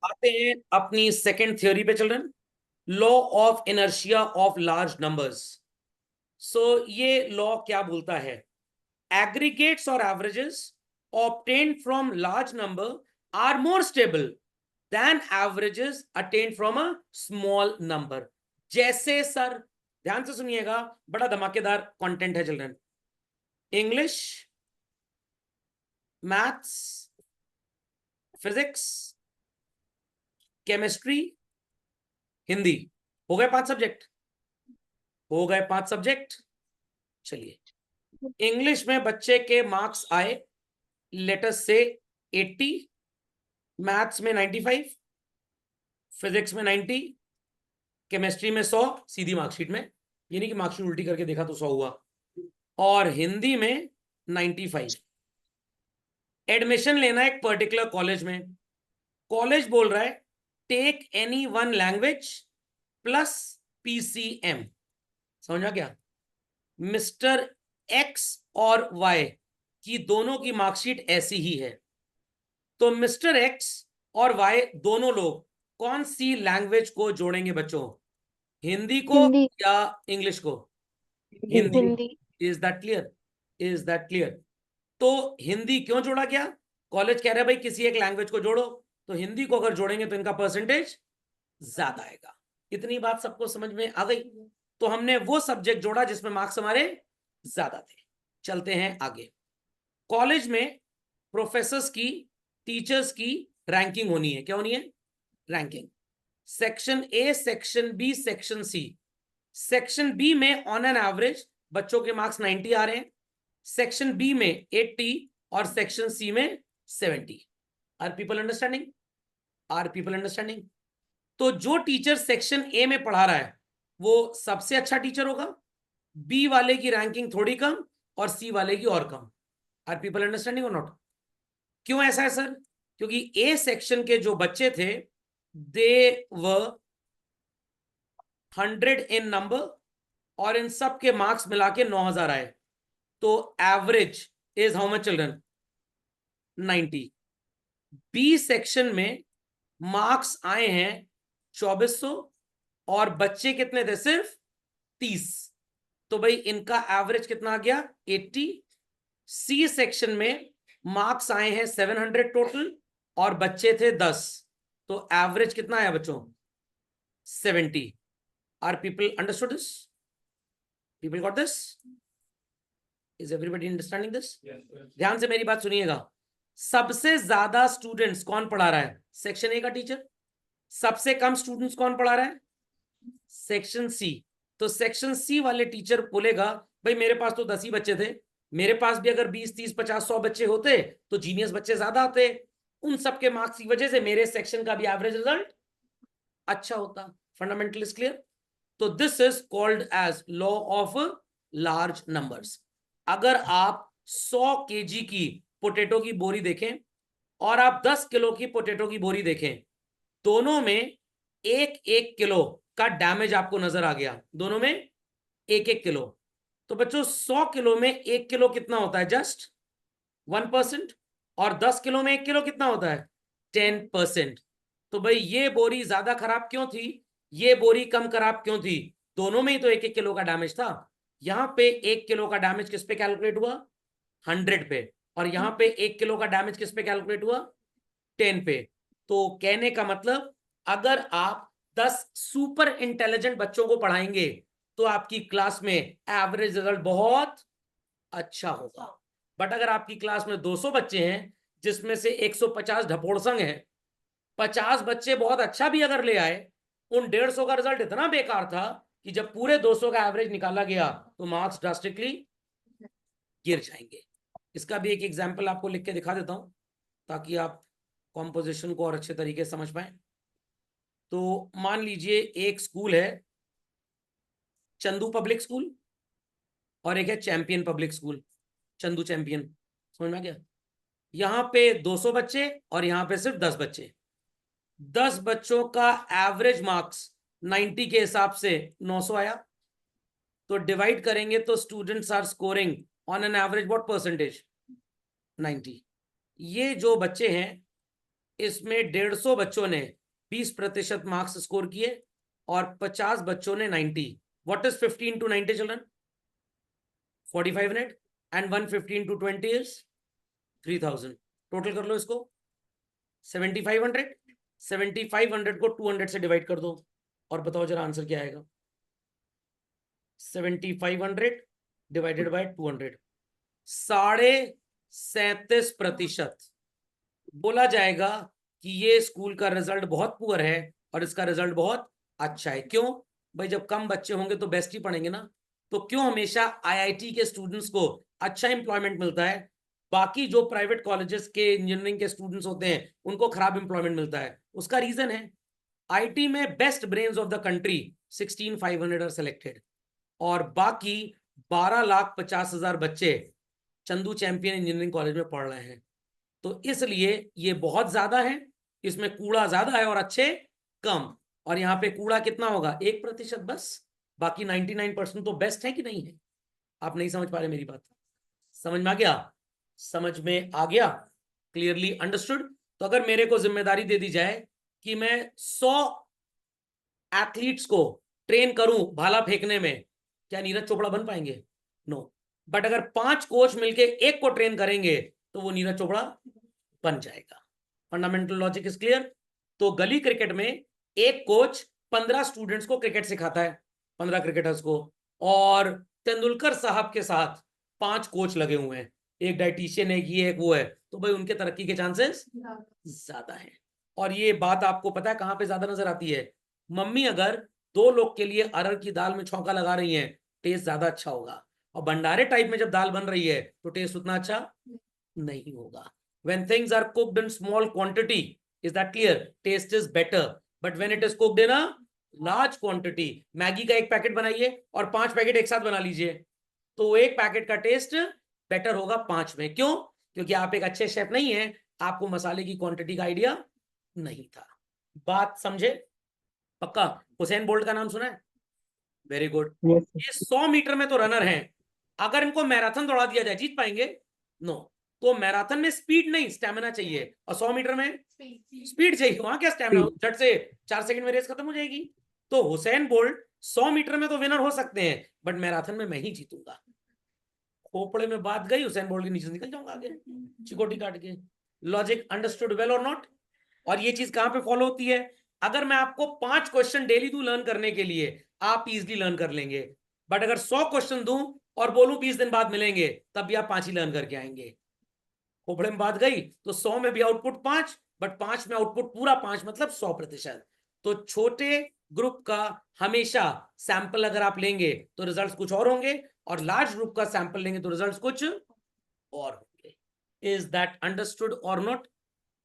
आते हैं अपनी सेकंड थ्योरी पे children, law of inertia of large numbers. So ये लॉ क्या बोलता है? एग्रीगेट्स और averages obtained from large number are more stable than averages attained from a small number। जैसे सर, ध्यान से सुनिएगा, बड़ा धमाकेदार कंटेंट है children. English, maths, physics, chemistry, Hindi, हो गए 5 सब्जेक्ट, हो गए 5 सब्जेक्ट। चलिए, इंग्लिश में बच्चे के मार्क्स आए लेटेस्ट से 80, मैथ्स में 95, फिजिक्स में 90, केमिस्ट्री में 100 सीधी मार्कशीट में, ये नहीं कि मार्कशीट उल्टी करके देखा तो 100 हुआ, और हिंदी में 95। एडमिशन लेना है एक पर्टिकुलर कॉलेज में, कॉलेज बोल रहा है take any one language plus PCM. समझा क्या? मिस्टर एक्स और वाई की दोनों की मार्कशीट ऐसी ही है, तो मिस्टर एक्स और वाई दोनों लोग कौन सी लैंग्वेज को जोड़ेंगे बच्चों? हिंदी को हिंदी। या इंग्लिश को? Hindi. Hindi. Is that clear? Is that clear? तो हिंदी क्यों जोड़ा गया? कॉलेज कह रहा है भाई किसी एक लैंग्वेज को जोड़ो, तो हिंदी को अगर जोड़ेंगे तो इनका परसेंटेज ज्यादा आएगा। इतनी बात सबको समझ में आ गई? तो हमने वो सब्जेक्ट जोड़ा जिसमें मार्क्स हमारे ज्यादा थे। चलते हैं आगे। कॉलेज में प्रोफेसर्स की, टीचर्स की रैंकिंग होनी है। क्या होनी है? Ranking. Section A, section B, section C. Section B में ऑन एन एवरेज बच्चों के मार्क्स 90 आ रहे हैं, सेक्शन बी में 80 और सेक्शन सी में 70। Are people understanding? Are people understanding? तो जो टीचर सेक्शन ए में पढ़ा रहा है वो सबसे अच्छा टीचर होगा, बी वाले की रैंकिंग थोड़ी कम और सी वाले की और कम। आर पीपल अंडरस्टैंडिंग और नॉट? क्यों ऐसा है सर? क्योंकि ए सेक्शन के जो बच्चे थे दे व 100 इन नंबर और इन सब के मार्क्स मिला के 9000 आए, तो average is how much children? 90। B section में मार्क्स आए हैं 2400 और बच्चे कितने थे? सिर्फ 30, तो भाई इनका एवरेज कितना आ गया? 80। सी सेक्शन में मार्क्स आए हैं 700 टोटल और बच्चे थे 10, तो एवरेज कितना आया बच्चों? 70। Are people understood this? People got this? Is everybody understanding this? ध्यान से मेरी बात सुनिएगा। सबसे ज्यादा स्टूडेंट्स कौन पढ़ा रहा है? सेक्शन ए का टीचर। सबसे कम स्टूडेंट्स कौन पढ़ा रहा है? Section C. तो सेक्शन सी वाले टीचर बोलेगा भाई मेरे पास तो 10 ही बच्चे थे, मेरे पास भी अगर 20, 30, 50, 100 बच्चे होते तो जीनियस बच्चे ज्यादा आते, उन सबके मार्क्स की वजह से मेरे सेक्शन का भी एवरेज रिजल्ट अच्छा होता। Fundamental is clear? तो this is called as law of large numbers. अगर आप 100 केजी की पोटैटो की बोरी देखें और आप 10 किलो की पोटैटो की बोरी देखें, दोनों में एक एक किलो का डैमेज आपको नजर आ गया, दोनों में एक एक किलो। तो बच्चों 100 किलो में 1 किलो कितना होता है? जस्ट 1%। और 10 किलो में 1 किलो कितना होता है? 10%। तो भाई ये बोरी ज्यादा खराब क्यों थी, ये बोरी कम खराब क्यों थी? दोनों में ही तो 1 1 किलो का डैमेज था। यहां पे 1 किलो का डैमेज किस पे कैलकुलेट हुआ? 100 पे। और यहां पे 1 किलो का डैमेज किस पे कैलकुलेट हुआ? 10 पे। तो कहने का मतलब, अगर आप 10 सुपर इंटेलिजेंट बच्चों को पढ़ाएंगे तो आपकी क्लास में एवरेज रिजल्ट बहुत अच्छा होगा। बट अगर आपकी क्लास में 200 बच्चे हैं जिसमें से 150 ढपोड़संग हैं, 50 बच्चे बहुत अच्छा भी अगर ले आए, उन 150 का रिजल्ट इतना बेकार था कि जब पूरे 200 का एवरेज निकाला गया तो मार्क्स ड्रास्टिकली गिर जाएंगे। इसका भी एक एग्जाम्पल आपको लिख के दिखा देता हूं ताकि आप कॉम्पोजिशन को और अच्छे तरीके से समझ पाए। तो मान लीजिए एक स्कूल है चंदू पब्लिक स्कूल और एक है champion public school, Chandu champion. समझ में आ गया? यहां पे 200 बच्चे और यहां पे सिर्फ 10 बच्चे। 10 बच्चों का एवरेज मार्क्स 90 के हिसाब से 900 आया, तो डिवाइड करेंगे तो students are scoring on an average what percentage? 90। ये जो बच्चे हैं इसमें 150 बच्चों ने 20% मार्क्स स्कोर किए और 50 बच्चों ने 90। What is 15 to 90 children? 4500 and 115 to 20 is 3000। Total कर लो इसको 7500। 7500 को 200 से डिवाइड कर दो और बताओ जरा आंसर क्या आएगा। 7500 डिवाइडेड बाय 200, 37.5%। बोला जाएगा कि ये स्कूल का रिजल्ट बहुत पुअर है और इसका रिजल्ट बहुत अच्छा है। क्यों भाई? जब कम बच्चे होंगे तो बेस्ट ही पढ़ेंगे ना। तो क्यों हमेशा आईआईटी के स्टूडेंट्स को अच्छा एम्प्लॉयमेंट मिलता है, बाकी जो प्राइवेट कॉलेजेस के इंजीनियरिंग के स्टूडेंट्स होते हैं उनको खराब एम्प्लॉयमेंट मिलता है? उसका रीजन है आईटी में best brains of the country 16,500 are selected और बाकी 12,50,000 बच्चे चंदू चैंपियन इंजीनियरिंग कॉलेज में पढ़ रहे हैं। तो इसलिए ये बहुत ज्यादा है, इसमें कूड़ा ज्यादा है और अच्छे कम। और यहाँ पे कूड़ा कितना होगा? 1% बस, बाकी 99% तो बेस्ट है कि नहीं है? आप नहीं समझ पा रहे मेरी बात? समझ में आ गया? समझ में आ गया? Clearly understood? तो अगर मेरे को जिम्मेदारी दे दी जाए कि मैं 100 एथलीट्स को ट्रेन करूं भाला फेंकने में, क्या नीरज चोपड़ा बन पाएंगे? नो। बट अगर 5 कोच मिलके एक को ट्रेन करेंगे तो वो नीरज चोपड़ा बन जाएगा। Fundamental logic is clear? तो गली क्रिकेट में एक कोच 15 स्टूडेंट्स को क्रिकेट सिखाता है, 15 क्रिकेटर्स को, और तेंदुलकर साहब के साथ 5 कोच लगे हुए हैं, एक डाइटिशियन है, ये एक वो है, तो भाई उनके तरक्की के चांसेस ज्यादा है। और ये बात आपको पता है कहां पे ज्यादा नजर आती है? मम्मी अगर 2 लोग के लिए अरहर की दाल में छौंका लगा रही है, टेस्ट ज्यादा अच्छा होगा, और भंडारे टाइप में जब दाल बन रही है तो टेस्ट उतना अच्छा नहीं होगा। When things are cooked in small quantity, is that clear? Taste is better. But when it is cooked in a large quantity, Maggi का एक पैकेट बनाइए और 5 पैकेट एक साथ बना लीजिए, तो एक पैकेट का टेस्ट बेटर होगा 5 में। क्यों? क्योंकि आप एक अच्छे शेफ नहीं है, आपको मसाले की क्वांटिटी का आइडिया नहीं था। बात समझे? पक्का? हुसैन बोल्ट का नाम सुना है? Very good. ये 100 मीटर में तो रनर हैं, अगर इनको मैराथन दौड़ा दिया जाए जीत पाएंगे? नो। तो मैराथन में स्पीड नहीं, स्टैमिना चाहिए, और 100 मीटर में स्पीड चाहिए। वहां क्या स्टैमिना? झट से 4 सेकंड में रेस खत्म हो जाएगी। तो हुसैन बोल्ट 100 मीटर में तो विनर हो सकते हैं, बट मैराथन में मैं ही जीतूंगा। खोपड़े में बात गई, हुसैन बोल्ट के नीचे निकल जाऊंगा आगे चिकोटी काट के। लॉजिक अंडरस्टूड वेल और नॉट? और ये चीज कहां पे फॉलो होती है? अगर मैं आपको 5 क्वेश्चन डेली दूं लर्न करने के लिए, आप इजीली लर्न कर लेंगे। बट अगर 100 क्वेश्चन दूं और बोलूं 20 दिन बाद मिलेंगे, तब भी आप 5 ही लर्न करके आएंगे। खोपड़े में बात गई? तो 100 में भी आउटपुट 5, बट 5 में आउटपुट पूरा 5, मतलब 100%। तो छोटे ग्रुप का हमेशा सैंपल अगर आप लेंगे तो रिजल्ट्स कुछ और होंगे, और लार्ज ग्रुप का सैंपल लेंगे तो रिजल्ट्स कुछ और होंगे। इज दैट अंडरस्टूड और नॉट?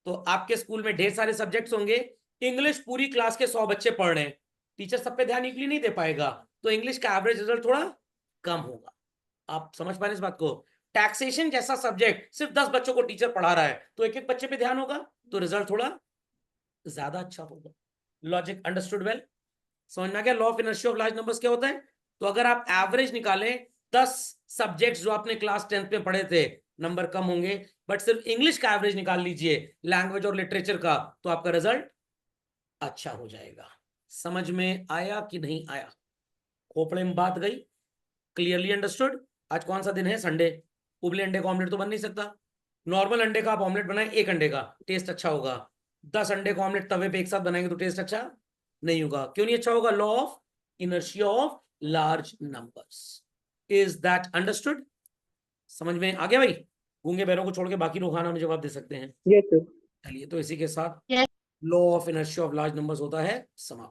तो आपके स्कूल में ढेर सारे सब्जेक्ट्स होंगे, इंग्लिश पूरी क्लास के 100 बच्चे पढ़ रहे हैं, टीचर सब पे ध्यान इक्वली नहीं दे पाएगा, तो इंग्लिश का एवरेज रिजल्ट थोड़ा कम होगा। आप समझ पा रहे इस बात को? टैक्सेशन जैसा सब्जेक्ट सिर्फ 10 बच्चों को टीचर पढ़ा रहा है, तो एक एक बच्चे पे ध्यान होगा, तो रिजल्ट थोड़ा ज्यादा अच्छा होगा। Logic understood well? समझ में आ गया? Law of inertia of large numbers क्या होता है? तो अगर आप एवरेज निकालें 10 सब्जेक्ट्स जो आपने क्लास 10th में पढ़े थे, नंबर कम होंगे, बट सिर्फ इंग्लिश का एवरेज निकाल लीजिए, लैंग्वेज और लिटरेचर का, तो आपका रिजल्ट अच्छा हो जाएगा। समझ में आया कि नहीं आया? खोपड़े में बात गई? Clearly understood? आज कौन सा दिन है? संडे। उबले अंडे का ऑमलेट तो बन नहीं सकता। नॉर्मल अंडे का आप ऑमलेट बनाएं, एक अंडे का, टेस्ट अच्छा होगा। 10 अंडे का ऑमलेट तवे पे एक साथ बनाएंगे तो टेस्ट अच्छा नहीं होगा। क्यों नहीं अच्छा होगा? Law of inertia of large numbers. Is that understood? समझ में आ गया भाई? गूंगे बैरों को छोड़ के बाकी लोग खाना में जवाब दे सकते हैं। चलिए, तो इसी के साथ law of inertia of large numbers होता है समाप्त।